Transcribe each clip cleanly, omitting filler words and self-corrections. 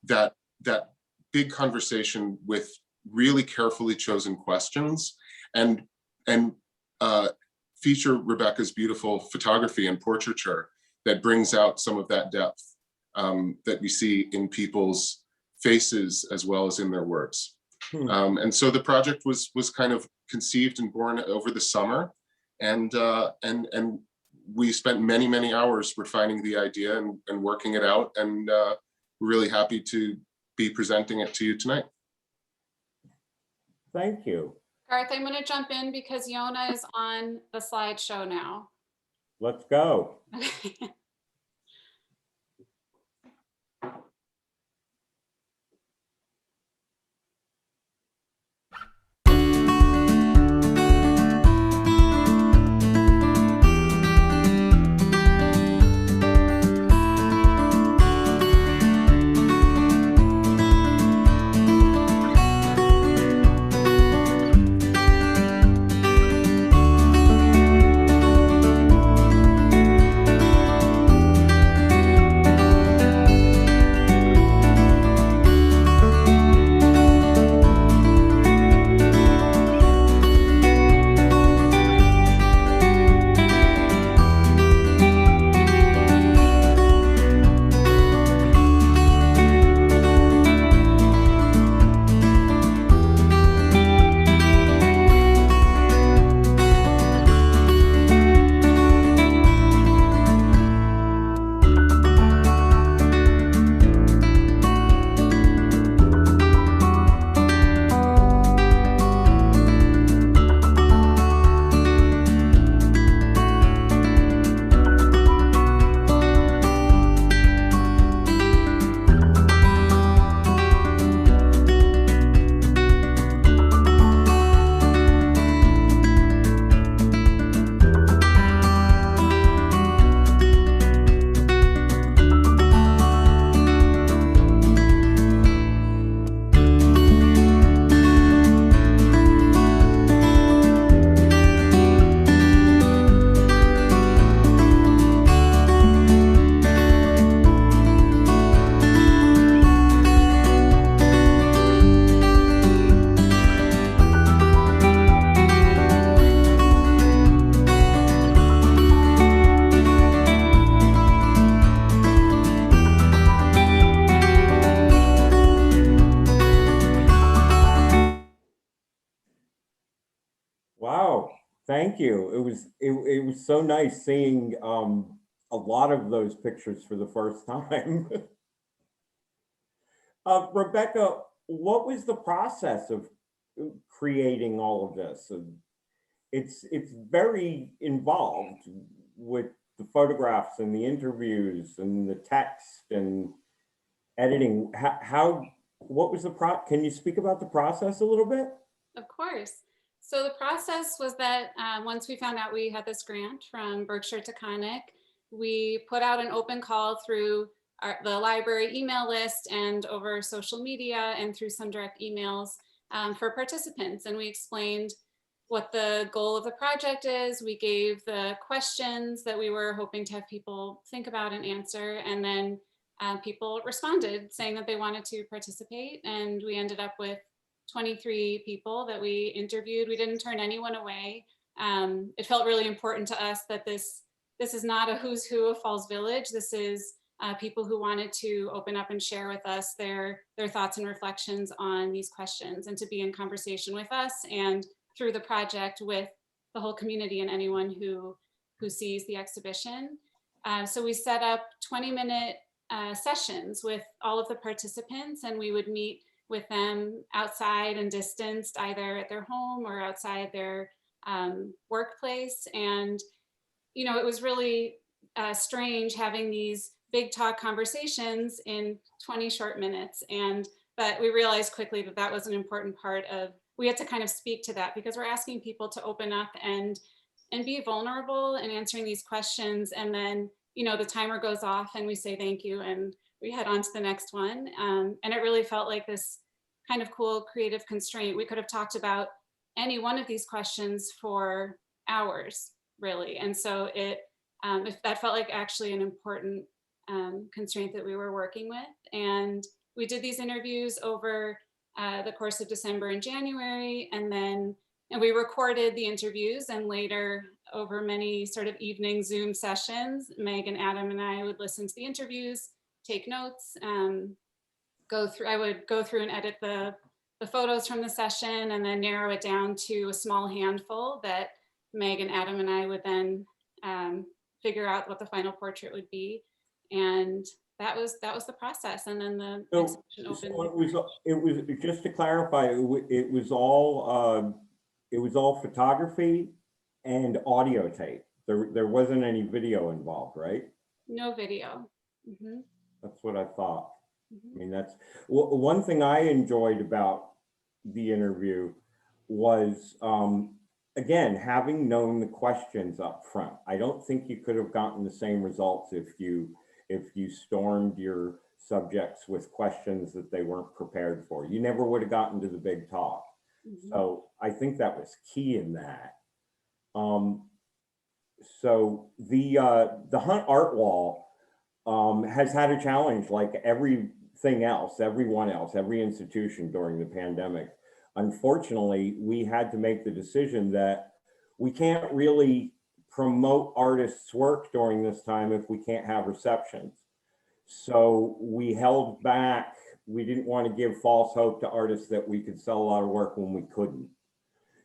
that big conversation with really carefully chosen questions, and and feature Rebecca's beautiful photography and portraiture that brings out some of that depth that we see in people's faces as well as in their words. And so the project was kind of conceived and born over the summer, and we spent many hours refining the idea and working it out, and we're really happy to be presenting it to you tonight. Thank you. Garth, I'm going to jump in because Yona is on the slideshow now. Let's go. Wow, thank you. It was so nice seeing a lot of those pictures for the first time. Rebecca, what was the process of creating all of this? It's very involved with the photographs and the interviews and the text and editing. What was can you speak about the process a little bit? Of course. So the process was that once we found out we had this grant from Berkshire Taconic, we put out an open call through the library email list and over social media and through some direct emails for participants. And we explained what the goal of the project is. We gave the questions that we were hoping to have people think about and answer. And then people responded saying that they wanted to participate. And we ended up with 23 people that we interviewed. We didn't turn anyone away. It felt really important to us that this is not a who's who of Falls Village. This is people who wanted to open up and share with us their thoughts and reflections on these questions, and to be in conversation with us and through the project with the whole community and anyone who sees the exhibition. So we set up 20-minute sessions with all of the participants, and we would meet with them outside and distanced, either at their home or outside their workplace. And, you know, it was really strange having these big talk conversations in 20 short minutes. But we realized quickly that that was an important part of, we had to kind of speak to that, because we're asking people to open up and be vulnerable in answering these questions. And then, you know, the timer goes off and we say thank you and we head on to the next one. And it really felt like this kind of cool creative constraint. We could have talked about any one of these questions for hours, really. And so that felt like actually an important constraint that we were working with. And we did these interviews over the course of December and January, and we recorded the interviews, and later over many sort of evening Zoom sessions, Meg and Adam and I would listen to the interviews, take notes, I would go through and edit the photos from the session and then narrow it down to a small handful that Meg and Adam and I would then figure out what the final portrait would be. And that was the process. And then the exhibition opened. So it was just to clarify, it was all photography and audio tape. There wasn't any video involved, right? No video. Mm-hmm. That's what I thought. Mm-hmm. I mean, that's one thing I enjoyed about the interview was, again, having known the questions up front. I don't think you could have gotten the same results if you stormed your subjects with questions that they weren't prepared for. You never would have gotten to the big talk. Mm-hmm. So I think that was key in that. So the Hunt Art Wall has had a challenge like everything else, everyone else, every institution during the pandemic. Unfortunately, we had to make the decision that we can't really promote artists' work during this time if we can't have receptions. So we held back. We didn't want to give false hope to artists that we could sell a lot of work when we couldn't.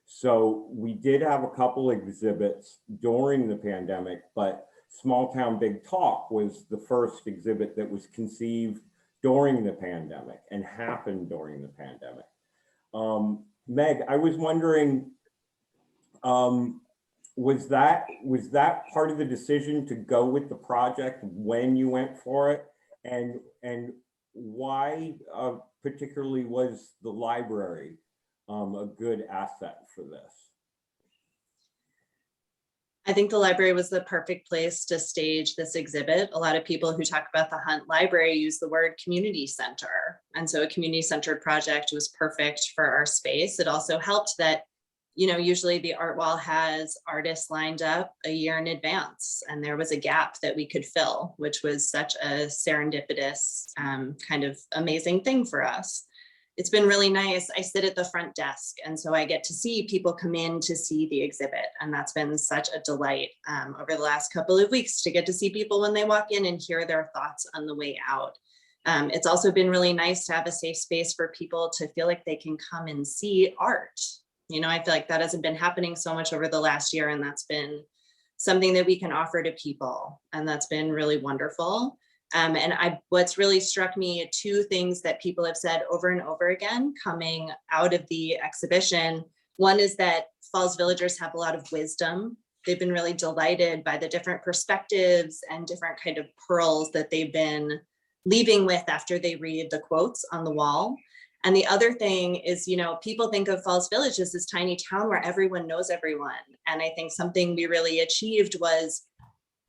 So we did have a couple exhibits during the pandemic, but Small Town Big Talk was the first exhibit that was conceived during the pandemic and happened during the pandemic. Meg, I was wondering, was that part of the decision to go with the project when you went for it, and why particularly was the library a good asset for this? I think the library was the perfect place to stage this exhibit. A lot of people who talk about the Hunt Library use the word community center. And so a community centered project was perfect for our space. It also helped that, usually the art wall has artists lined up a year in advance, and there was a gap that we could fill, which was such a serendipitous kind of amazing thing for us. It's been really nice. I sit at the front desk, and so I get to see people come in to see the exhibit. And that's been such a delight over the last couple of weeks to get to see people when they walk in and hear their thoughts on the way out. It's also been really nice to have a safe space for people to feel like they can come and see art. I feel like that hasn't been happening so much over the last year, and that's been something that we can offer to people. And that's been really wonderful. What's really struck me, two things that people have said over and over again coming out of the exhibition. One is that Falls Villagers have a lot of wisdom. They've been really delighted by the different perspectives and different kind of pearls that they've been leaving with after they read the quotes on the wall. And the other thing is, people think of Falls Village as this tiny town where everyone knows everyone. And I think something we really achieved was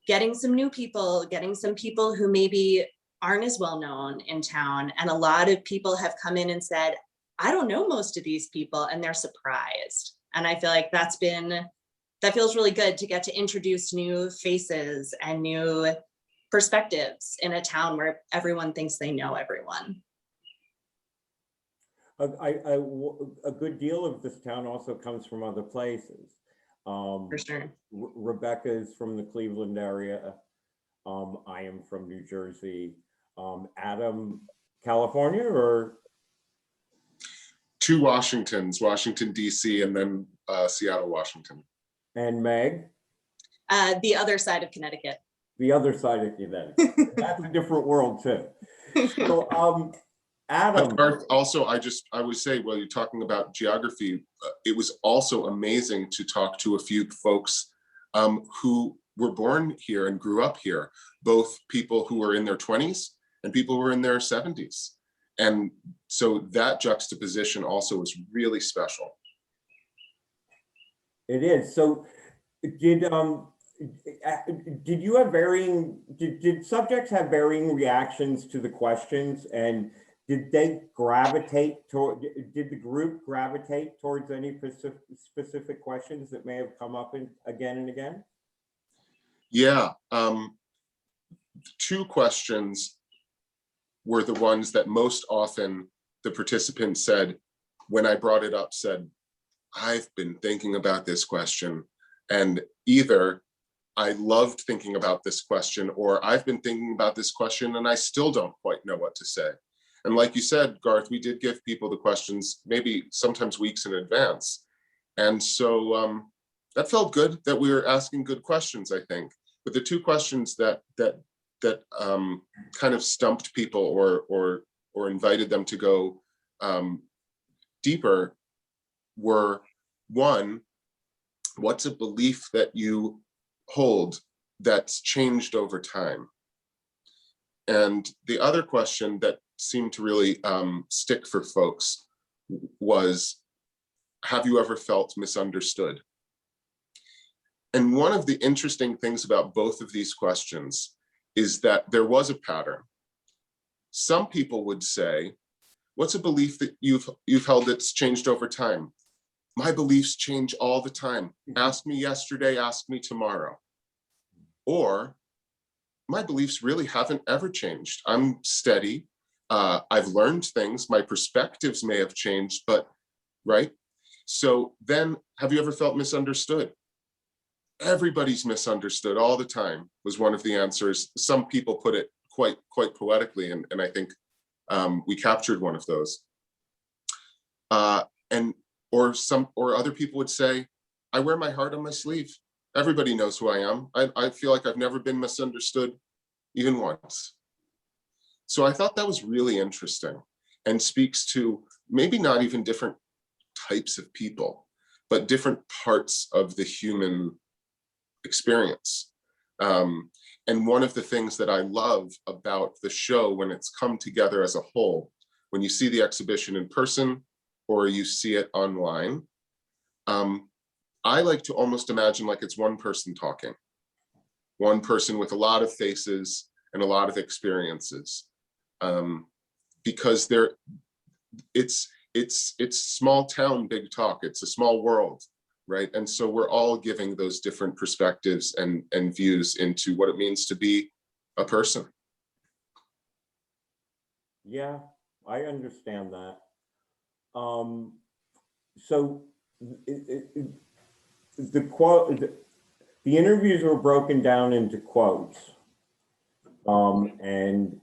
getting some new people, getting some people who maybe aren't as well known in town. And a lot of people have come in and said, I don't know most of these people, and they're surprised. And I feel like that feels really good to get to introduce new faces and new perspectives in a town where everyone thinks they know everyone. A good deal of this town also comes from other places. For sure. Rebecca is from the Cleveland area. I am from New Jersey. Adam, California, or? Two Washingtons, Washington, D.C., and then Seattle, Washington. And Meg? The other side of Connecticut. The other side of Connecticut. That's a different world too. So, Adam. Also, I would say, while you're talking about geography, it was also amazing to talk to a few folks who were born here and grew up here, both people who were in their 20s and people who were in their 70s. And so that juxtaposition also was really special. It is. So did you have did subjects have varying reactions to the questions, and did the group gravitate towards any specific questions that may have come up again and again? Yeah, two questions were the ones that most often the participants said, when I brought it up, said, I've been thinking about this question, and either I loved thinking about this question, or I've been thinking about this question and I still don't quite know what to say. And like you said, Garth, we did give people the questions, maybe sometimes weeks in advance. And so that felt good that we were asking good questions, I think. But the two questions that kind of stumped people or invited them to go deeper were, one, what's a belief that you hold that's changed over time? And the other question that seemed to really stick for folks was, have you ever felt misunderstood? And one of the interesting things about both of these questions is that there was a pattern. Some people would say, what's a belief that you've held that's changed over time? My beliefs change all the time. Ask me yesterday, ask me tomorrow. Or, my beliefs really haven't ever changed. I'm steady. I've learned things. My perspectives may have changed, but right? So then, have you ever felt misunderstood? Everybody's misunderstood all the time was one of the answers. Some people put it quite poetically, and I think we captured one of those. Or other people would say, I wear my heart on my sleeve. Everybody knows who I am. I feel like I've never been misunderstood even once. So I thought that was really interesting and speaks to maybe not even different types of people, but different parts of the human experience. And one of the things that I love about the show when it's come together as a whole, when you see the exhibition in person or you see it online, I like to almost imagine like it's one person talking, one person with a lot of faces and a lot of experiences, because it's small town, big talk. It's a small world, right? And so we're all giving those different perspectives and views into what it means to be a person. Yeah, I understand that. So the interviews were broken down into quotes, and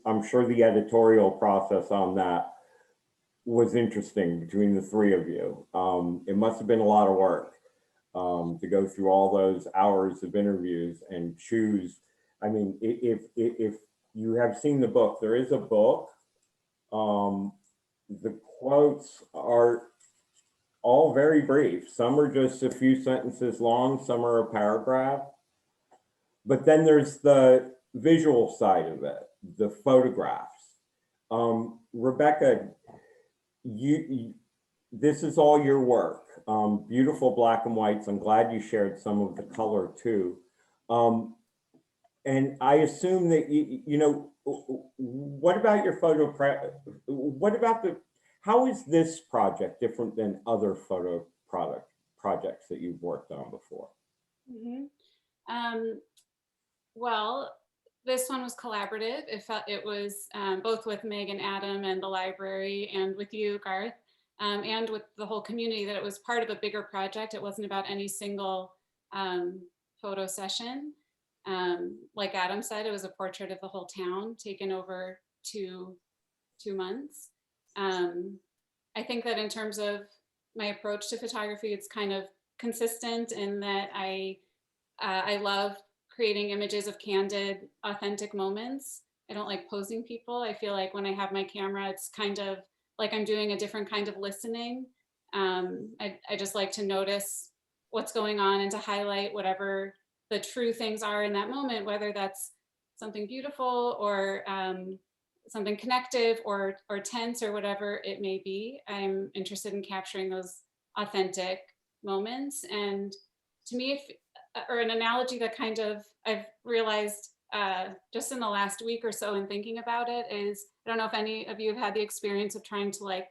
I'm sure the editorial process on that was interesting between the three of you. It must have been a lot of work to go through all those hours of interviews and choose. I mean, if you have seen the book, there is a book. The quotes are all very brief. Some are just a few sentences long, some are a paragraph. But then there's the visual side of it, the photographs. Rebecca, this is all your work. Beautiful black and whites. I'm glad you shared some of the color too. And I assume that what about your how is this project different than other photo projects that you've worked on before? Mm-hmm. Well, this one was collaborative. It was both with Meg and Adam and the library, and with you, Garth, and with the whole community, that it was part of a bigger project. It wasn't about any single photo session. Like Adam said, it was a portrait of the whole town taken over 2 months. I think that in terms of my approach to photography, it's kind of consistent in that I love creating images of candid, authentic moments. I don't like posing people. I feel like when I have my camera, it's kind of like I'm doing a different kind of listening. I just like to notice what's going on and to highlight whatever the true things are in that moment, whether that's something beautiful or something connective or tense or whatever it may be. I'm interested in capturing those authentic moments. And to me, or an analogy that kind of I've realized just in the last week or so in thinking about it is, I don't know if any of you have had the experience of trying to like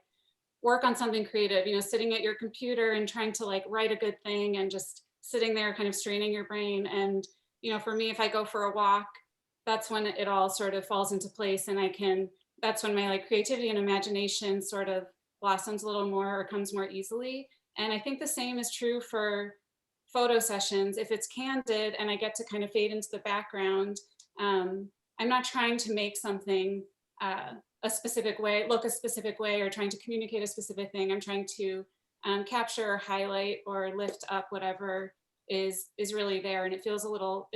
work on something creative, sitting at your computer and trying to like write a good thing and just sitting there kind of straining your brain. And, for me, if I go for a walk that's when it all sort of falls into place, and that's when my like creativity and imagination sort of blossoms a little more or comes more easily. And I think the same is true for photo sessions. If it's candid and I get to kind of fade into the background, I'm not trying to make something a specific way, look a specific way, or trying to communicate a specific thing. I'm trying to capture or highlight or lift up whatever is really there. And I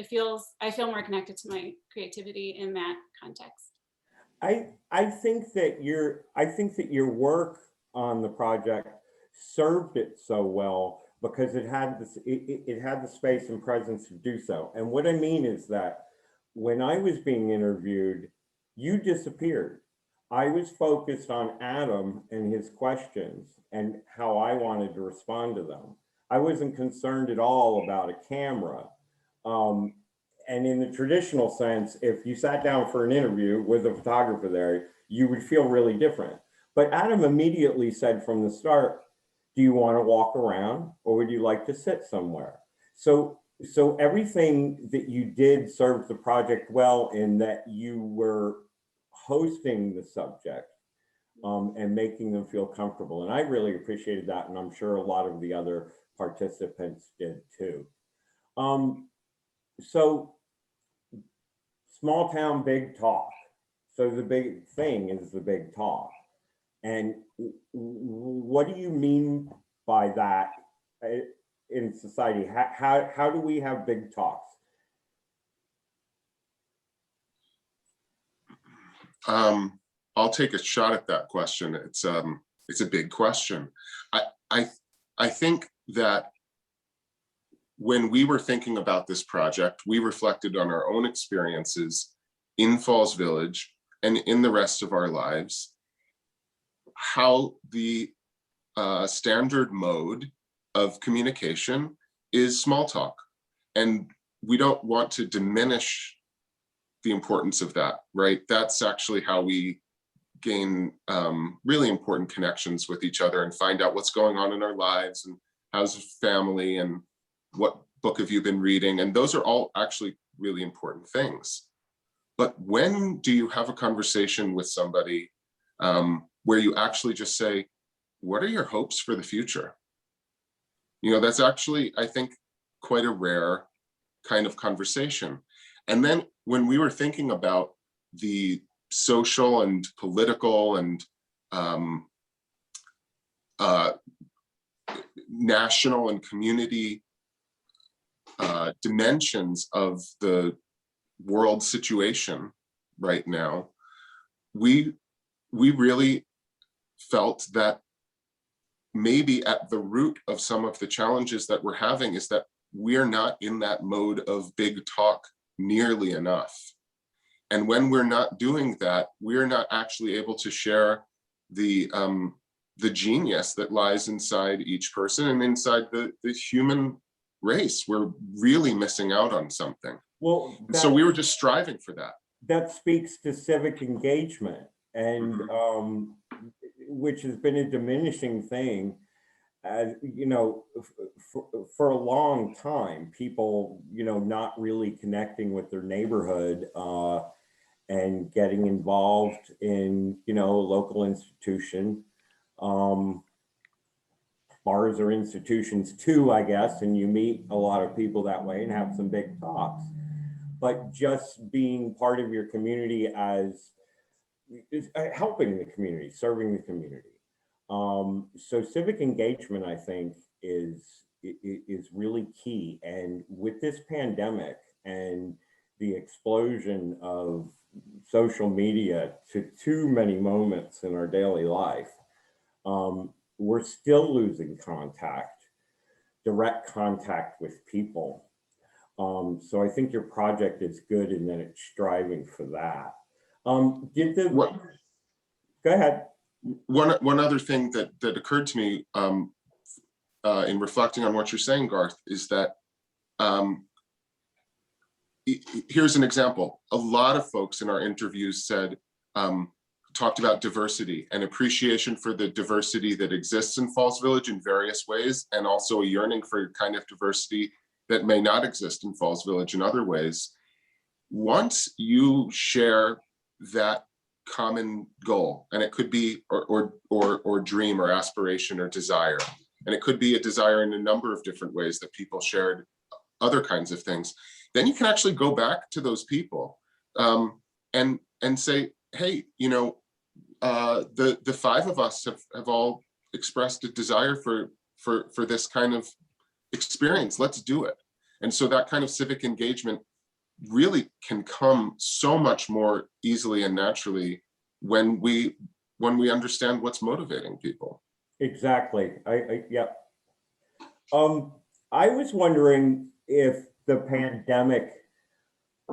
feel more connected to my creativity in that context. I think that your work on the project served it so well because it had it had the space and presence to do so. And what I mean is that when I was being interviewed, you disappeared. I was focused on Adam and his questions and how I wanted to respond to them. I wasn't concerned at all about a camera. And in the traditional sense, if you sat down for an interview with a photographer there, you would feel really different. But Adam immediately said from the start, do you want to walk around or would you like to sit somewhere? So everything that you did served the project well in that you were hosting the subject and making them feel comfortable. And I really appreciated that. And I'm sure a lot of the other participants did too. So small town, big talk. So the big thing is the big talk. And what do you mean by that in society? How do we have big talks? I'll take a shot at that question. It's a big question. I think that when we were thinking about this project, we reflected on our own experiences in Falls Village and in the rest of our lives, how the standard mode of communication is small talk. And we don't want to diminish the importance of that, right? That's actually how we gain really important connections with each other and find out what's going on in our lives and how's family and what book have you been reading? And those are all actually really important things. But when do you have a conversation with somebody where you actually just say, what are your hopes for the future? You know, that's actually, I think, quite a rare kind of conversation. And then when we were thinking about the social and political and national and community dimensions of the world situation right now, we really felt that maybe at the root of some of the challenges that we're having is that we're not in that mode of big talk nearly enough. And when we're not doing that, we're not actually able to share the genius that lies inside each person and inside the human race. We're really missing out on something. Well, So we were just striving for that. That speaks to civic engagement, and which has been a diminishing thing. You know, for a long time, people, you know, not really connecting with their neighborhood and getting involved in, you know, a local institution. Bars are institutions too, I guess, and you meet a lot of people that way and have some big talks. But just being part of your community as helping the community, serving the community. So civic engagement, I think, is really key. And with this pandemic and the explosion of social media to too many moments in our daily life, we're still losing direct contact with people. So I think your project is good and that it's striving for that. Go ahead. One other thing that occurred to me in reflecting on what you're saying, Garth, is that here's an example. A lot of folks in our interviews talked about diversity and appreciation for the diversity that exists in Falls Village in various ways, and also a yearning for kind of diversity that may not exist in Falls Village in other ways. once you share that common goal, and it could be or dream or aspiration or desire, and it could be a desire in a number of different ways that people shared other kinds of things, then you can actually go back to those people and say, hey, you know, the five of us have all expressed a desire for this kind of experience. Let's do it. And so that kind of civic engagement really can come so much more easily and naturally when we understand what's motivating people. Exactly. Yeah. I was wondering if the pandemic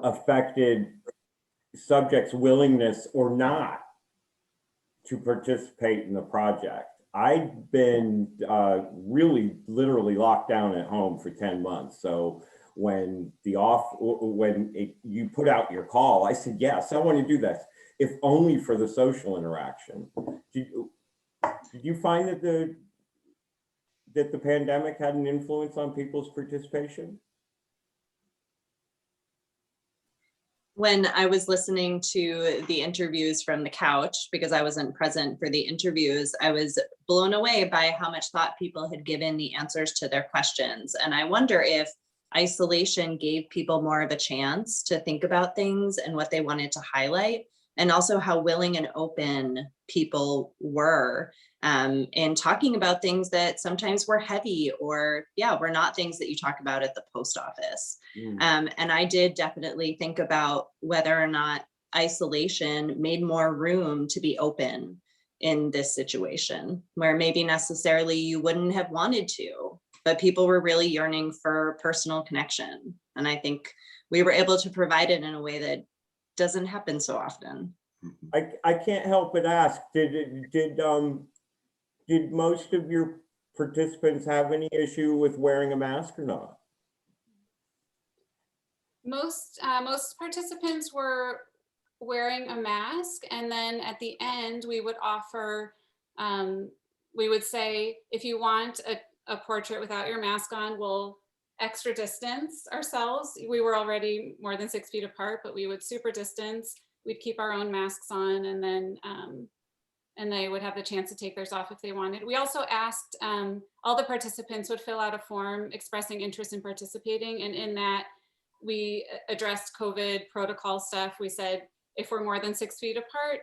affected subjects' willingness or not to participate in the project. I've been really literally locked down at home for 10 months. So when you put out your call, I said, yes, I want to do this, if only for the social interaction. Did you find that the pandemic had an influence on people's participation? When I was listening to the interviews from the couch, because I wasn't present for the interviews, I was blown away by how much thought people had given the answers to their questions. And I wonder if isolation gave people more of a chance to think about things and what they wanted to highlight, and also how willing and open people were in talking about things that sometimes were heavy or were not things that you talk about at the post office. And I did definitely think about whether or not isolation made more room to be open in this situation, where maybe necessarily you wouldn't have wanted to, but people were really yearning for personal connection. And I think we were able to provide it in a way that doesn't happen so often. I can't help but ask, did most of your participants have any issue with wearing a mask or not? Most participants were wearing a mask, and then at the end we would offer, we would say, if you want a portrait without your mask on, we'll extra distance ourselves. We were already more than 6 feet apart, but we would super distance. We'd keep our own masks on, and then and they would have the chance to take theirs off if they wanted. We also asked, all the participants would fill out a form expressing interest in participating, and in that we addressed COVID protocol stuff. We said, if we're more than 6 feet apart,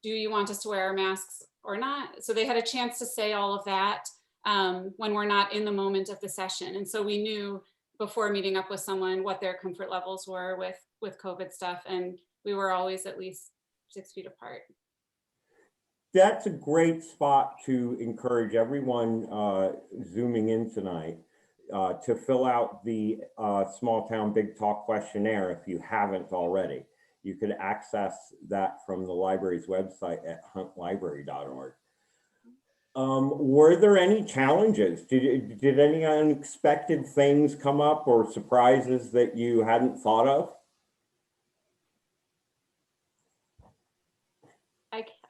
do you want us to wear our masks or not? So they had a chance to say all of that when we're not in the moment of the session. And so we knew before meeting up with someone what their comfort levels were with COVID stuff. And we were always at least 6 feet apart. That's a great spot to encourage everyone Zooming in tonight to fill out the Small Town Big Talk questionnaire if you haven't already. You could access that from the library's website at huntlibrary.org. Were there any challenges? Did any unexpected things come up or surprises that you hadn't thought of?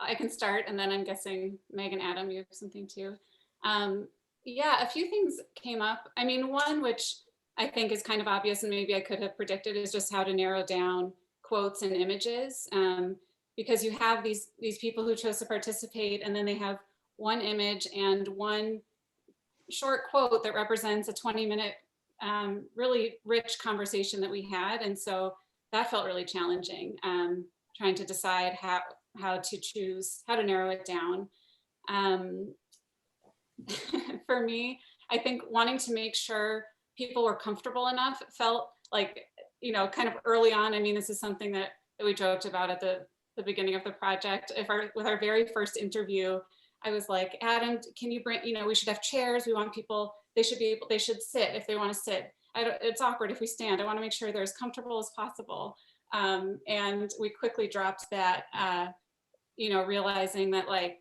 I can start, and then I'm guessing Meg and Adam, you have something too. Yeah, a few things came up. I mean, one which I think is kind of obvious and maybe I could have predicted is just how to narrow down quotes and images, because you have these people who chose to participate, and then they have one image and one short quote that represents a 20-minute really rich conversation that we had. And so that felt really challenging, trying to decide how to choose, how to narrow it down. For me, I think wanting to make sure people were comfortable enough felt like, you know, kind of early on. I mean, this is something that we joked about at the beginning of the project. With our very first interview, I was like, Adam, can you bring, you know, we should have chairs. We want people, they should sit if they want to sit. It's awkward if we stand. I want to make sure they're as comfortable as possible. And we quickly dropped that, you know, realizing that like,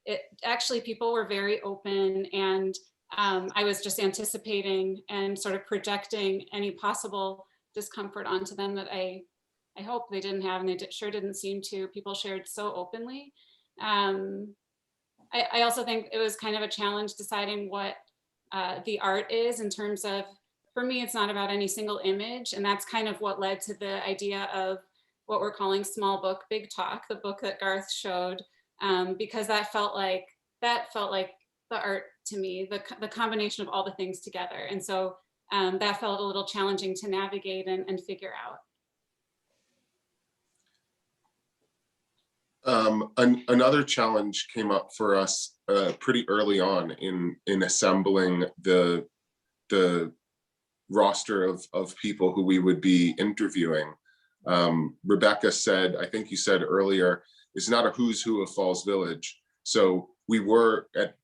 it actually, people were very open, and I was just anticipating and sort of projecting any possible discomfort onto them that I hope they didn't have, and they sure didn't seem to. People shared so openly. I also think it was kind of a challenge deciding what the art is in terms of for me, it's not about any single image. And that's kind of what led to the idea of what we're calling Small Book, Big Talk, the book that Garth showed, because that felt like the art to me, the combination of all the things together. And so that felt a little challenging to navigate and figure out. Another challenge came up for us pretty early on in assembling the roster of people who we would be interviewing. Rebecca said, I think you said earlier, it's not a who's who of Falls Village. So we were at,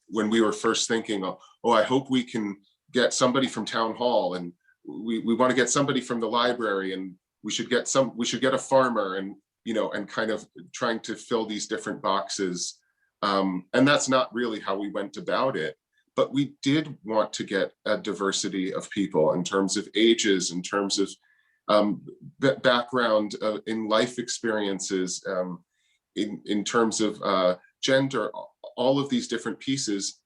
when we were first thinking, oh, I hope we can get somebody from Town Hall, and we want to get somebody from the library, and we should get a farmer, and and kind of trying to fill these different boxes. And that's not really how we went about it. But we did want to get a diversity of people in terms of ages, in terms of background in life experiences, in terms of gender, all of these different pieces.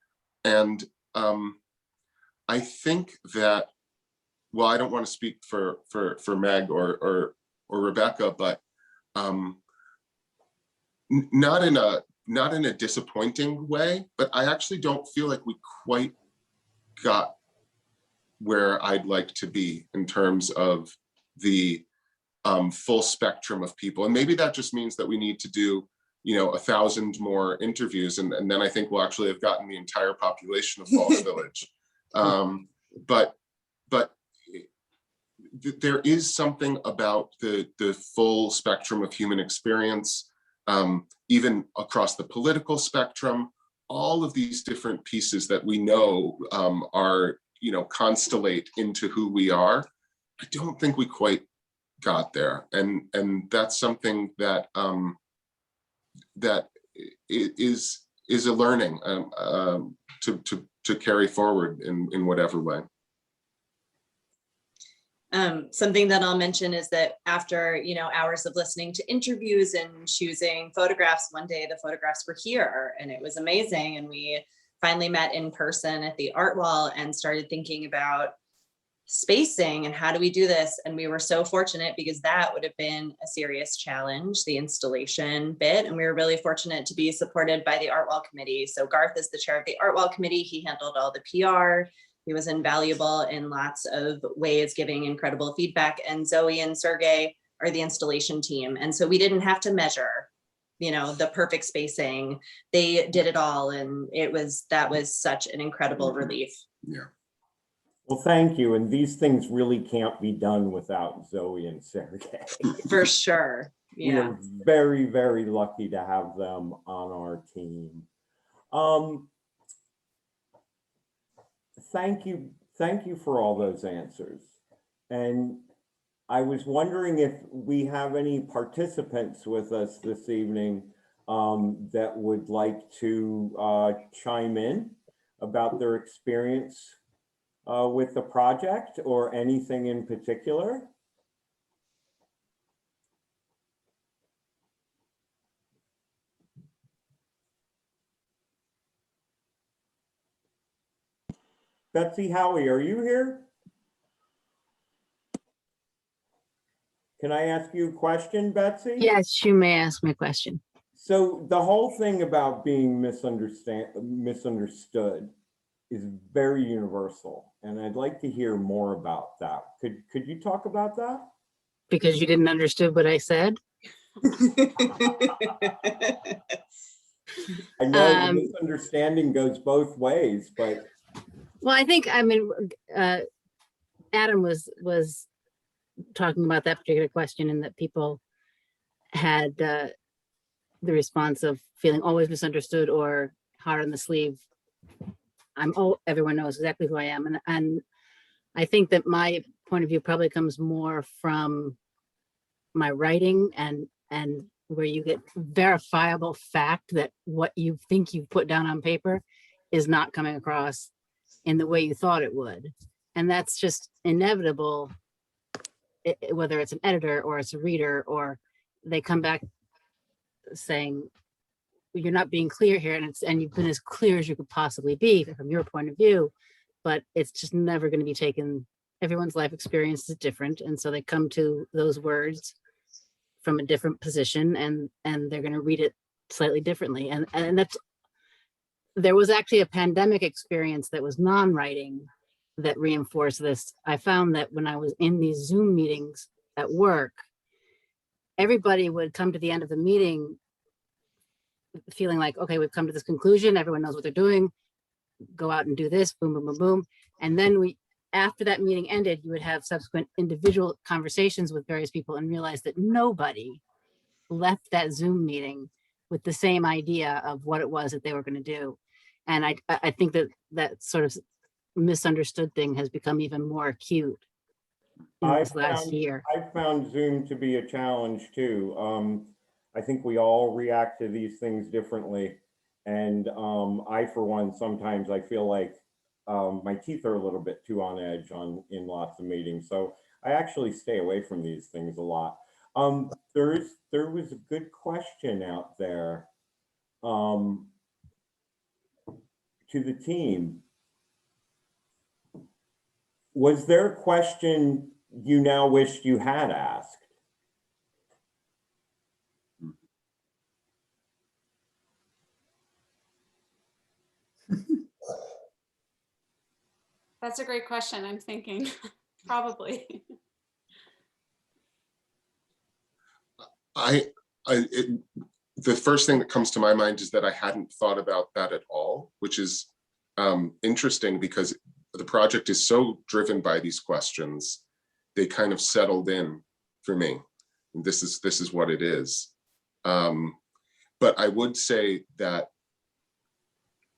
And I think that, well, I don't want to speak for Meg or Rebecca, but not in a disappointing way, but I actually don't feel like we quite got where I'd like to be in terms of the full spectrum of people. And maybe that just means that we need to do 1,000 more interviews, and then I think we'll actually have gotten the entire population of Falls Village. But there is something about the full spectrum of human experience, even across the political spectrum, all of these different pieces that we know are, constellate into who we are. I don't think we quite got there. And that's something that that is a learning to carry forward in whatever way. Something that I'll mention is that after, hours of listening to interviews and choosing photographs, one day the photographs were here and it was amazing. And we finally met in person at the art wall and started thinking about spacing and how do we do this. And we were so fortunate because that would have been a serious challenge, the installation bit. And we were really fortunate to be supported by the art wall committee. So Garth is the chair of the art wall committee. He handled all the PR. He was invaluable in lots of ways, giving incredible feedback. And Zoe and Sergey are the installation team. And so we didn't have to measure, the perfect spacing. They did it all. And that was such an incredible relief. Yeah. Well, thank you. And these things really can't be done without Zoe and Sergey. For sure. We Yeah. are very, very lucky to have them on our team. Thank you for all those answers. And I was wondering if we have any participants with us this evening that would like to chime in about their experience with the project or anything in particular. Betsy Howie, are you here? Can I ask you a question, Betsy? Yes, you may ask me a question. So the whole thing about being misunderstood is very universal, and I'd like to hear more about that. Could you talk about that? Because you didn't understand what I said? I know misunderstanding goes both ways, but Well, I think, Adam was talking about that particular question, and that people had the response of feeling always misunderstood or hard on the sleeve. Everyone knows exactly who I am. And I think that my point of view probably comes more from my writing and where you get verifiable fact that what you think you put down on paper is not coming across in the way you thought it would. And that's just inevitable, whether it's an editor or it's a reader, or they come back saying, you're not being clear here, and you've been as clear as you could possibly be from your point of view. but it's just never going to be taken. Everyone's life experience is different. And so they come to those words from a different position, and they're going to read it slightly differently. And that's, there was actually a pandemic experience that was non-writing that reinforced this. I found that when I was in these Zoom meetings at work, everybody would come to the end of the meeting feeling like, okay, we've come to this conclusion. Everyone knows what they're doing. Go out and do this, boom, boom, boom, boom. And then after that meeting ended, you would have subsequent individual conversations with various people and realize that nobody left that Zoom meeting with the same idea of what it was that they were going to do. And I think that that sort of misunderstood thing has become even more acute in this last year. I found Zoom to be a challenge too. I think we all react to these things differently. And I, for one, sometimes I feel like my teeth are a little bit too on edge in lots of meetings. So I actually stay away from these things a lot. There was a good question out there to the team. Was there a question you now wished you had asked? That's a great question. I'm thinking probably. The first thing that comes to my mind is that I hadn't thought about that at all, which is interesting because the project is so driven by these questions. They kind of settled in for me. And this is what it is. But I would say that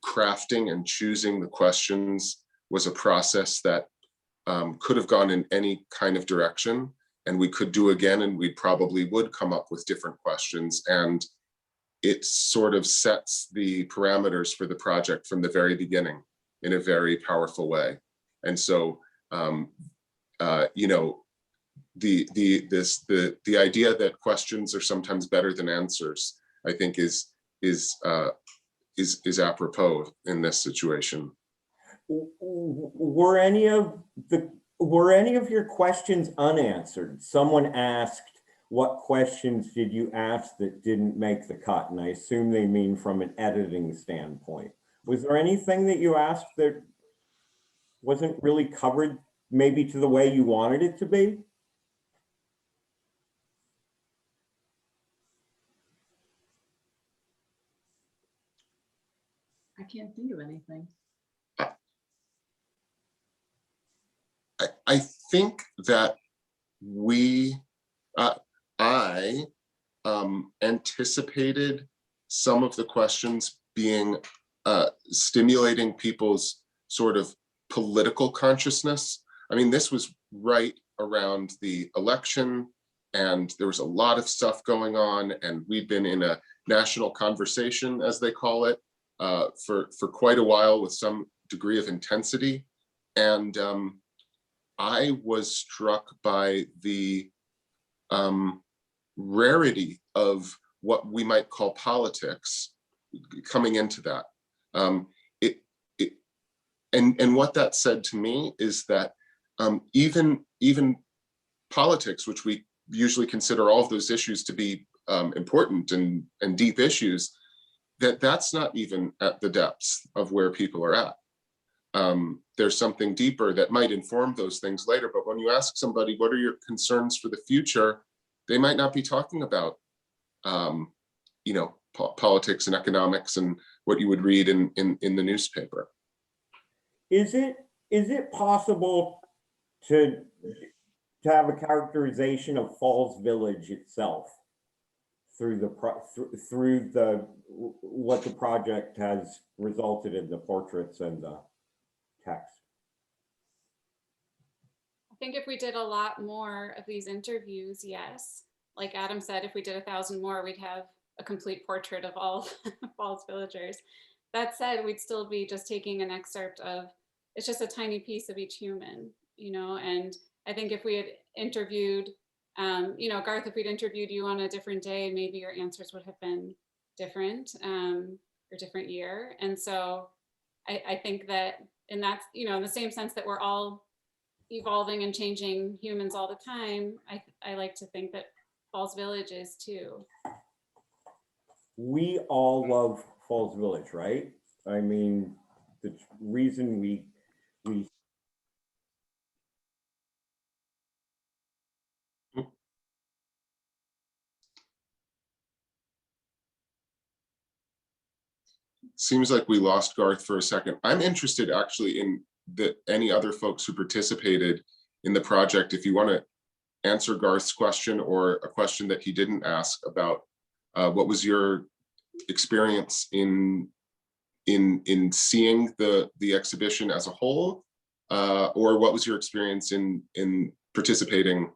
crafting and choosing the questions was a process that could have gone in any kind of direction, and we could do again, and we probably would come up with different questions. And it sort of sets the parameters for the project from the very beginning in a very powerful way. And so, you know, the idea that questions are sometimes better than answers, I think is apropos in this situation. Were any of your questions unanswered? Someone asked, what questions did you ask that didn't make the cut? And I assume they mean from an editing standpoint. Was there anything that you asked that wasn't really covered maybe to the way you wanted it to be? I can't think of anything. I think that I anticipated some of the questions being stimulating people's sort of political consciousness. I mean, this was right around the election, and there was a lot of stuff going on, and we'd been in a national conversation, as they call it, for quite a while with some degree of intensity. And I was struck by the rarity of what we might call politics coming into that. And what that said to me is that even politics, which we usually consider all of those issues to be important and deep issues, that's not even at the depths of where people are at. There's something deeper that might inform those things later. But when you ask somebody, what are your concerns for the future? They might not be talking about, you know, politics and economics and what you would read in the newspaper. Is it possible to have a characterization of Falls Village itself through what the project has resulted in, the portraits and the text? I think if we did a lot more of these interviews, yes. Like Adam said, if we did 1,000 more, we'd have a complete portrait of all Falls Villagers. That said, we'd still be just taking an excerpt of, it's just a tiny piece of each human, you know? And I think if we had interviewed, you know, Garth, if we'd interviewed you on a different day, maybe your answers would have been different, or different year. And so I think that And that's, you know, in the same sense that we're all evolving and changing humans all the time, I like to think that Falls Village is too. We all love Falls Village, right? I mean, the reason we Seems like we lost Garth for a second. I'm interested actually in any other folks who participated in the project. If you want to answer Garth's question or a question that he didn't ask about what was your experience in seeing the exhibition as a whole, or what was your experience in participating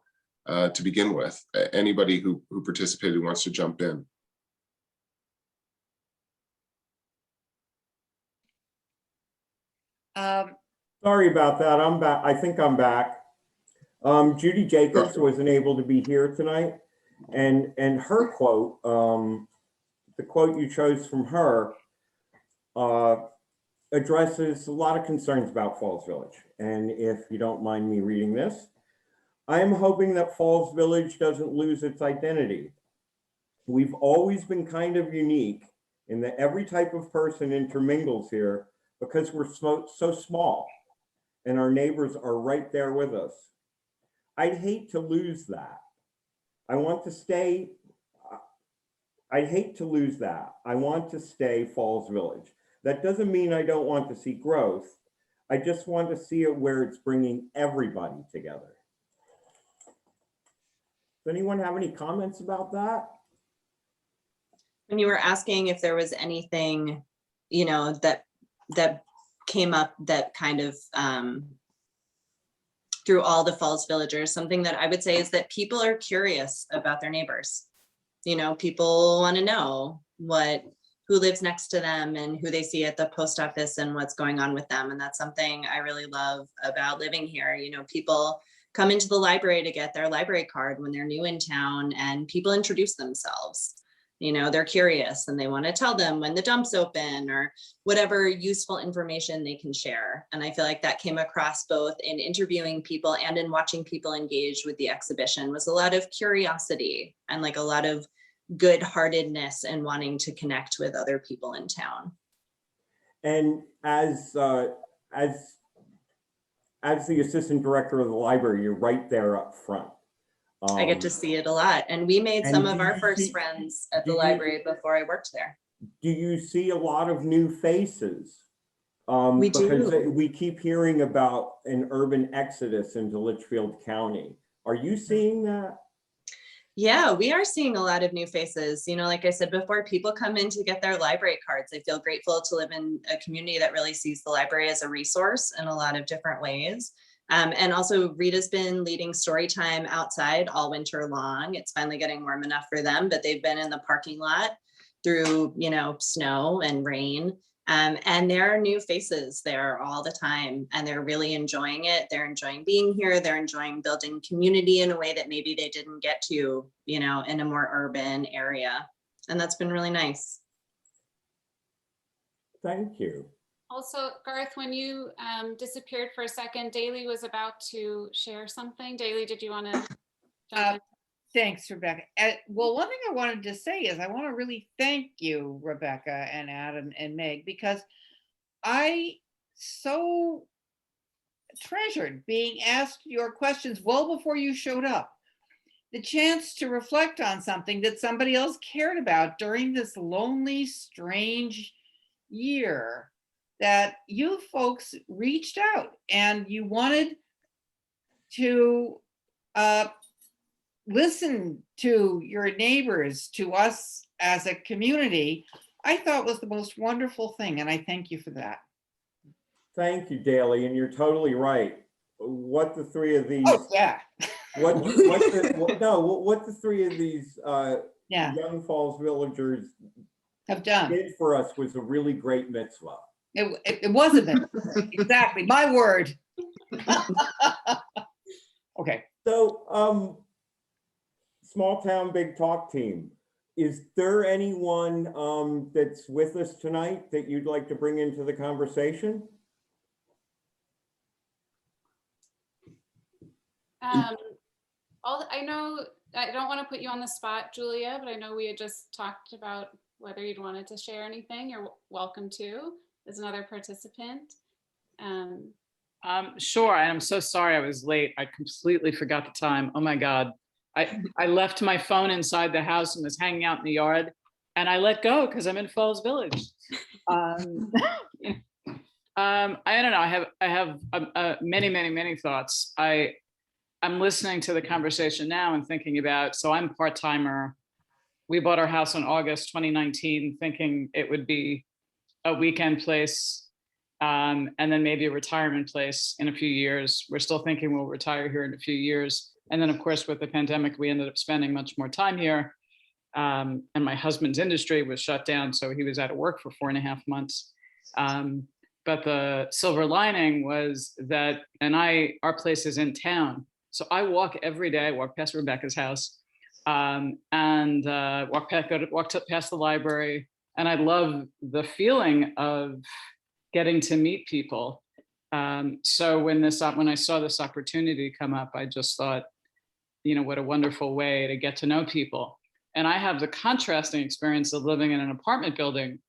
to begin with? Anybody who participated wants to jump in. Sorry about that. I'm back. I think I'm back. Judy Jacobs wasn't able to be here tonight, and her quote, the quote you chose from her, addresses a lot of concerns about Falls Village. And if you don't mind me reading this, I am hoping that Falls Village doesn't lose its identity. We've always been kind of unique in that every type of person intermingles here because we're so small and our neighbors are right there with us. I'd hate to lose that. I want to stay, I'd hate to lose that. I want to stay Falls Village. That doesn't mean I don't want to see growth. I just want to see it where it's bringing everybody together. Does anyone have any comments about that? When you were asking if there was anything, you know, that came up that kind of through all the Falls Villagers, something that I would say is that people are curious about their neighbors. You know, people want to know who lives next to them and who they see at the post office and what's going on with them. And that's something I really love about living here. You know, people come into the library to get their library card when they're new in town, and people introduce themselves. You know, they're curious and they want to tell them when the dump's open or whatever useful information they can share. And I feel like that came across both in interviewing people and in watching people engage with the exhibition, was a lot of curiosity and like a lot of good-heartedness and wanting to connect with other people in town. And as the assistant director of the library, you're right there up front. I get to see it a lot. And we made and some do of our you first see- friends at do the you- library before I worked there. Do you see a lot of new faces? We because do. we keep hearing about an urban exodus into Litchfield County. Are you seeing that? Yeah, we are seeing a lot of new faces. You know, like I said before, people come in to get their library cards. I feel grateful to live in a community that really sees the library as a resource in a lot of different ways. And also Rita's been leading story time outside all winter long. It's finally getting warm enough for them, but they've been in the parking lot through, you know, snow and rain. And there are new faces there all the time, and they're really enjoying it. They're enjoying being here. They're enjoying building community in a way that maybe they didn't get to, you know, in a more urban area. And that's been really nice. Thank you. Also, Garth, when you disappeared for a second, Daly was about to share something. Daly, did you want to jump in? Thanks, Rebecca. Well, one thing I wanted to say is I want to really thank you, Rebecca and Adam and Meg, because I so treasured being asked your questions well before you showed up. The chance to reflect on something that somebody else cared about during this lonely, strange year, that you folks reached out and you wanted to listen to your neighbors, to us as a community, I thought was the most wonderful thing. And I thank you for that. Thank you, Daly, and you're totally right. What the three of these, Oh, yeah. what the three of these Yeah, young Falls Villagers have done. did for us was a really great mitzvah. It wasn't it. Exactly. My word. Okay. So, small town, big talk team. Is there anyone that's with us tonight that you'd like to bring into the conversation? I know, I don't want to put you on the spot, Julia, but I know we had just talked about whether you'd wanted to share anything. You're welcome to, as another participant. Sure, and I'm so sorry I was late. I completely forgot the time. Oh my God. I left my phone inside the house and was hanging out in the yard, and I let go because I'm in Falls Village. I don't know. I have many thoughts. I'm listening to the conversation now and thinking about, so I'm part-timer. We bought our house in August 2019, thinking it would be a weekend place, and then maybe a retirement place in a few years. We're still thinking we'll retire here in a few years. And then of course, with the pandemic, we ended up spending much more time here. And my husband's industry was shut down, so he was out of work for 4.5 months. But the silver lining was that, our place is in town. So I walk every day, I walk past Rebecca's house, and walk past the library. And I love the feeling of getting to meet people. So when I saw this opportunity come up, I just thought, what a wonderful way to get to know people. And I have the contrasting experience of living in an apartment building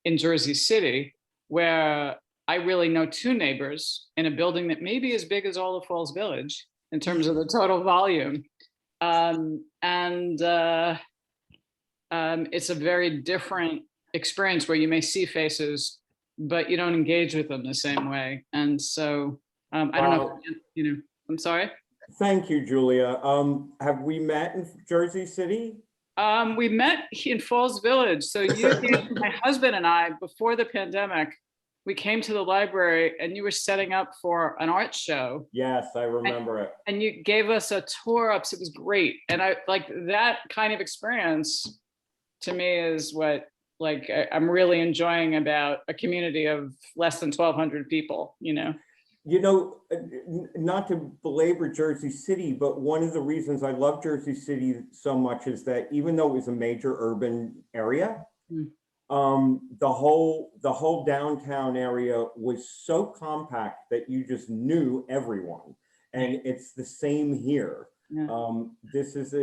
in Jersey City, where I really know 2 neighbors in a building that may be as big as all of Falls Village in terms of the total volume. It's a very different experience where you may see faces, but you don't engage with them the same way. And so I don't know, I'm sorry. Thank you, Julia. Have we met in Jersey City? We met in Falls Village. So my husband and I, before the pandemic, we came to the library and you were setting up for an art show. Yes, I remember it. And you gave us a tour up. So it was great. And I like that kind of experience to me is what I'm really enjoying about a community of less than 1,200 people, Not to belabor Jersey City, but one of the reasons I love Jersey City so much is that even though it was a major urban area, the whole downtown area was so compact that you just knew everyone. And it's the same here. Yeah. This is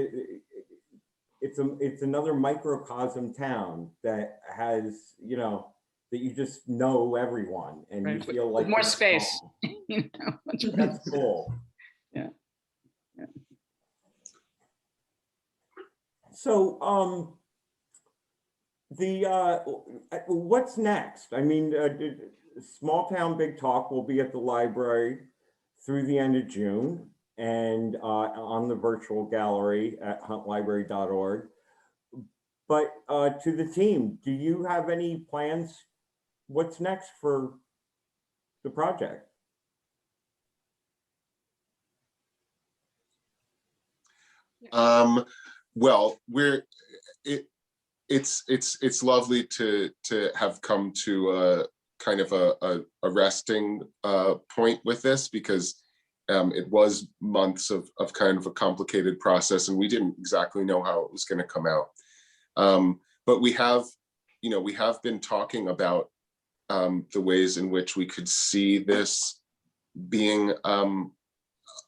it's another microcosm town that has, that you just know everyone and Right. you feel like With more it's space. home. That's cool. Yeah. So, what's next? I mean, Small Town Big Talk will be at the library through the end of June and on the virtual gallery at huntlibrary.org. But to the team, do you have any plans? What's next for the project? Well, it's lovely to have come to a kind of a resting point with this, because it was months of kind of a complicated process, and we didn't exactly know how it was going to come out. But we have been talking about the ways in which we could see this being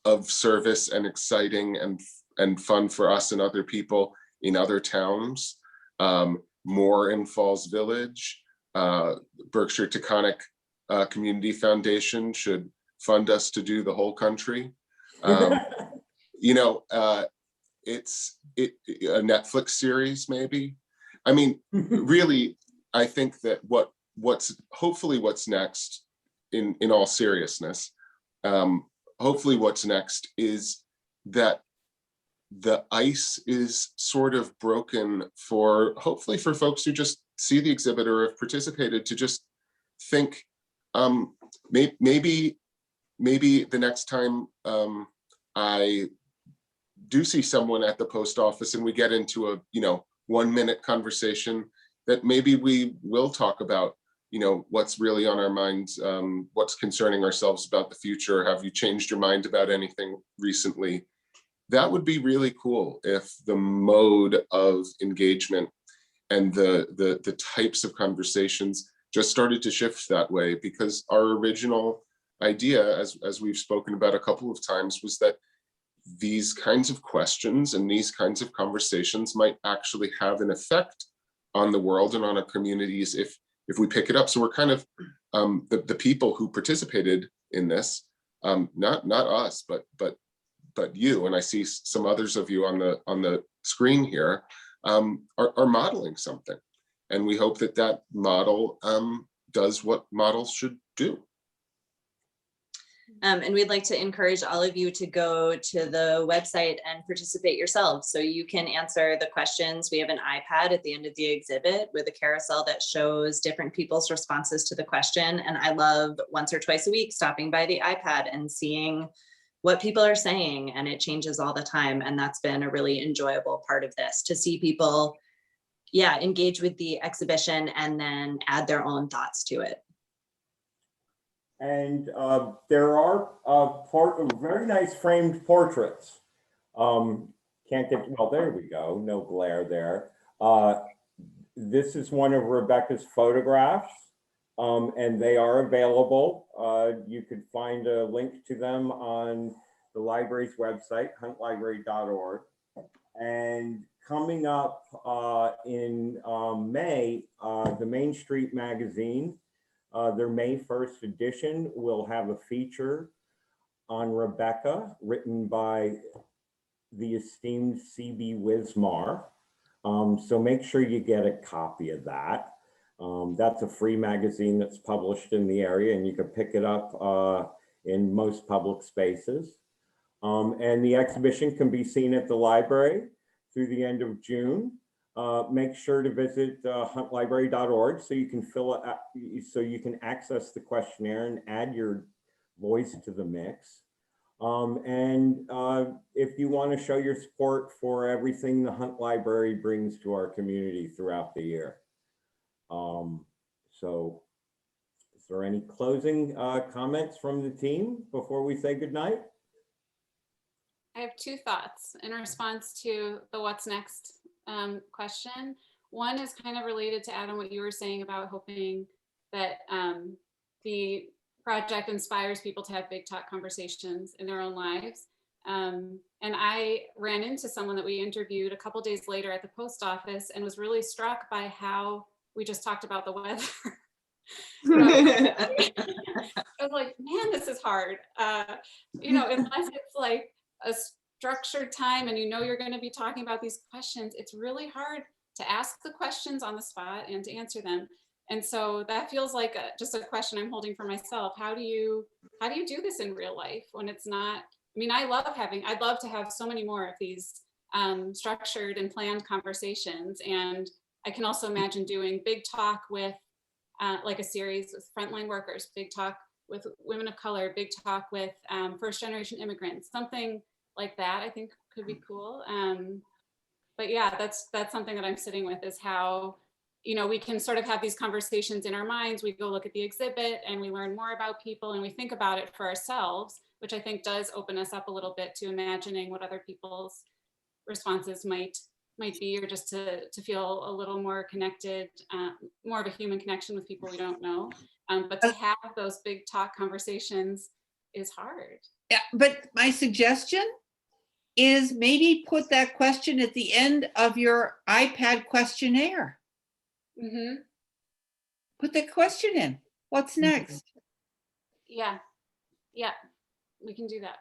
of service and exciting and fun for us and other people in other towns, more in Falls Village. Berkshire Taconic Community Foundation should fund us to do the whole country. It's a Netflix series, maybe. I mean, really, I think that what's next, in all seriousness, hopefully what's next is that the ice is sort of broken hopefully for folks who just see the exhibit or have participated, to just think, maybe the next time I do see someone at the post office and we get into a 1-minute conversation, that maybe we will talk about what's really on our minds, what's concerning ourselves about the future. Have you changed your mind about anything recently? That would be really cool if the mode of engagement and the types of conversations just started to shift that way, because our original idea, as we've spoken about a couple of times, was that these kinds of questions and these kinds of conversations might actually have an effect on the world and on our communities if we pick it up. So we're kind of the people who participated in this, not us, but you, and I see some others of you on the screen here, are modeling something, and we hope that model does what models should do. And we'd like to encourage all of you to go to the website and participate yourselves. So you can answer the questions. We have an iPad at the end of the exhibit with a carousel that shows different people's responses to the question. And I love once or twice a week stopping by the iPad and seeing what people are saying, and it changes all the time. And that's been a really enjoyable part of this, to see people, engage with the exhibition and then add their own thoughts to it. And there are very nice framed portraits. Can't get, well, there we go, no glare there. This is one of Rebecca's photographs, and they are available. You could find a link to them on the library's website, huntlibrary.org. And coming up in May, the Main Street Magazine, their May 1st edition will have a feature on Rebecca written by the esteemed C.B. Wismar. So make sure you get a copy of that. That's a free magazine that's published in the area, and you can pick it up in most public spaces. And the exhibition can be seen at the library through the end of June. Make sure to visit huntlibrary.org so you can fill it, so you can access the questionnaire and add your voice to the mix. And if you want to show your support for everything the Hunt Library brings to our community throughout the year. So is there any closing comments from the team before we say goodnight? I have two thoughts in response to the what's next question. One is kind of related to Adam, what you were saying about hoping that the project inspires people to have big talk conversations in their own lives. And I ran into someone that we interviewed a couple days later at the post office and was really struck by how we just talked about the weather. I was like, man, this is hard. Unless it's like a structured time and you're going to be talking about these questions, it's really hard to ask the questions on the spot and to answer them. And so that feels like just a question I'm holding for myself. How do you do this in real life when it's not, I'd love to have so many more of these structured and planned conversations. And I can also imagine doing big talk with like a series with frontline workers, big talk with women of color, big talk with first generation immigrants, something like that I think could be cool. But yeah, that's something that I'm sitting with, is how, we can sort of have these conversations in our minds. We go look at the exhibit and we learn more about people and we think about it for ourselves, which I think does open us up a little bit to imagining what other people's responses might be, or just to feel a little more connected, more of a human connection with people we don't know. But to have those big talk conversations is hard. Yeah, but my suggestion is maybe put that question at the end of your iPad questionnaire. Mm-hmm. Put that question in. What's next? Yeah, we can do that.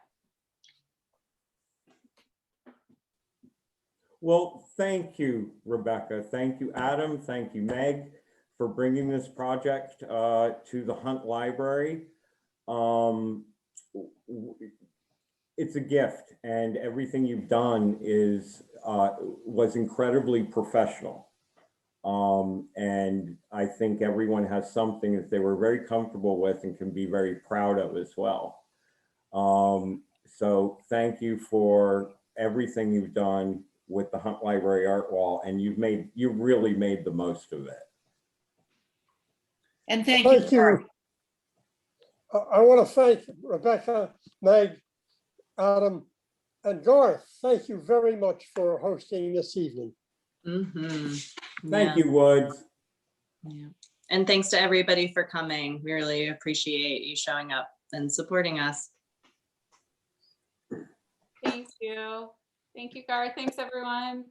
Well, thank you, Rebecca. Thank you, Adam. Thank you, Meg, for bringing this project to the Hunt Library. It's a gift, and everything you've done was incredibly professional. And I think everyone has something that they were very comfortable with and can be very proud of as well. So thank you for everything you've done with the Hunt Library Art Wall, and you really made the most of it. And thank you. I want to thank Rebecca, Meg, Adam, and Garth. Thank you very much for hosting this evening. Thank you, Woods. Yeah. And thanks to everybody for coming. We really appreciate you showing up and supporting us. Thank you. Thank you, Garth. Thanks, everyone.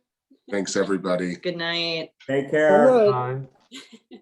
Thanks, everybody. Good night. Take Good care. night. Bye.